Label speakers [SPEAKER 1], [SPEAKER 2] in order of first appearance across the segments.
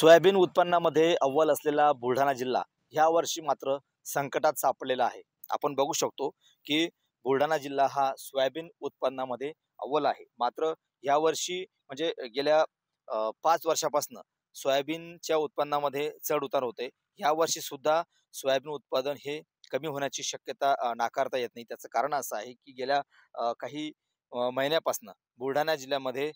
[SPEAKER 1] Soybean उत्पन्नामध्ये अव्वल असलेला बुलढाणा जिल्हा ह्या वर्षी मात्र संकटात सापडलेला आहे। आपण बघू शकतो की बुलढाणा जिल्हा हा सोयाबीन उत्पन्नामध्ये अव्वल आहे। मात्र या वर्षी म्हणजे गेल्या 5 वर्षापासून सोयाबीनच्या उत्पन्नामध्ये चढ उतार होते। या वर्षी सुद्धा सोयाबीन उत्पादन हे कमी होण्याची शक्यता नाकारता येत नाही। त्याचं कारण असं आहे की गेल्या काही महिन्यापासून बुलढाणा जिल्ह्यामध्ये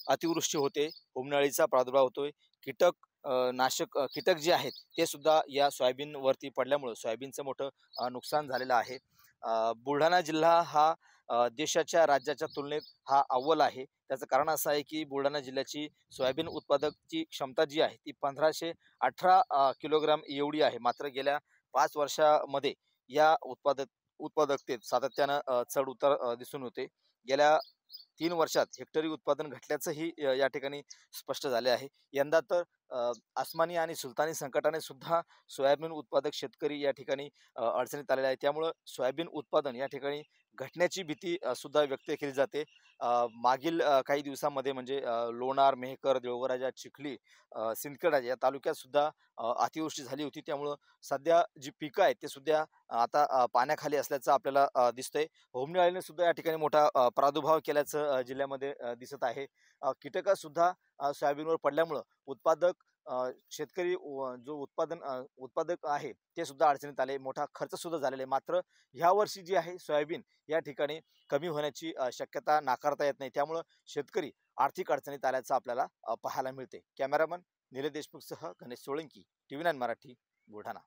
[SPEAKER 1] अतिवृष्टी होते, बोंडअळीचा प्रादुर्भाव होतोय, कीटक नाशक कीटक जे आहेत ते सुद्धा या सोयाबीनवरती पडल्यामुळे सोयाबीनचं मोठं नुकसान झालेलं आहे। बुलढाणा जिल्हा हा देशाच्या राज्याच्या तुलनेत हा अव्वल आहे। त्याचं कारण असं आहे की बुलढाणा जिल्ह्याची सोयाबीन उत्पादकची क्षमता जी आहे ती 1518 किलोग्राम एवढी आहे। मात्र गेल्या 5 वर्षामध्ये या उत्पादकतेत सातत्यानं चढ उतार दिसून होते। गेल्या 3 वर्षात हेक्टरी उत्पादन घटल्याचंही या ठिकाणी स्पष्ट झाले आहे। यंदा तर आसमानी आणि सुलतानी संकटाने सुद्धा सोयाबीन उत्पादक शेतकरी या ठिकाणी अडचणीत आलेले आहे। त्यामुळं सोयाबीन उत्पादन या ठिकाणी घटण्याची भीती सुद्धा व्यक्त केली जाते। मागील काही दिवसामध्ये म्हणजे लोणार, मेहकर, देवगराजा, चिखली, सिंदखेड या तालुक्यात सुद्धा अतिवृष्टी झाली होती। त्यामुळं सध्या जी पिकं आहेत ते सुद्धा आता पाण्याखाली असल्याचं आपल्याला दिसतंय। बोंडअळीने सुद्धा या ठिकाणी मोठा प्रादुर्भाव केल्याचं जिल्ह्यामध्ये दिसत आहे। कीटकं सुद्धा सोयाबीनवर पडल्यामुळं उत्पादक शेतकरी जो उत्पादक आहे ते सुद्धा अडचणीत आले, मोठा खर्च सुद्धा झालेला आहे। मात्र ह्या वर्षी जी आहे सोयाबीन या ठिकाणी कमी होण्याची शक्यता नाकारता येत नाही। त्यामुळं शेतकरी आर्थिक अडचणीत आल्याचं आपल्याला पाहायला मिळते। कॅमेरामन निलेश देशमुखसह गणेश सोळंकी, TV9 मराठी, बुलढाणा।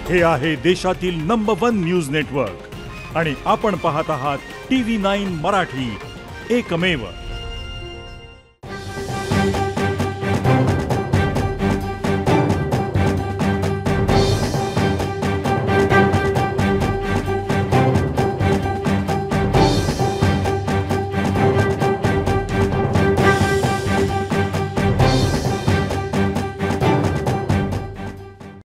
[SPEAKER 2] हे आहे देशातील नंबर 1 न्यूज नेटवर्क आणि आपण पाहत आहात TV9 मराठी, एकमेव।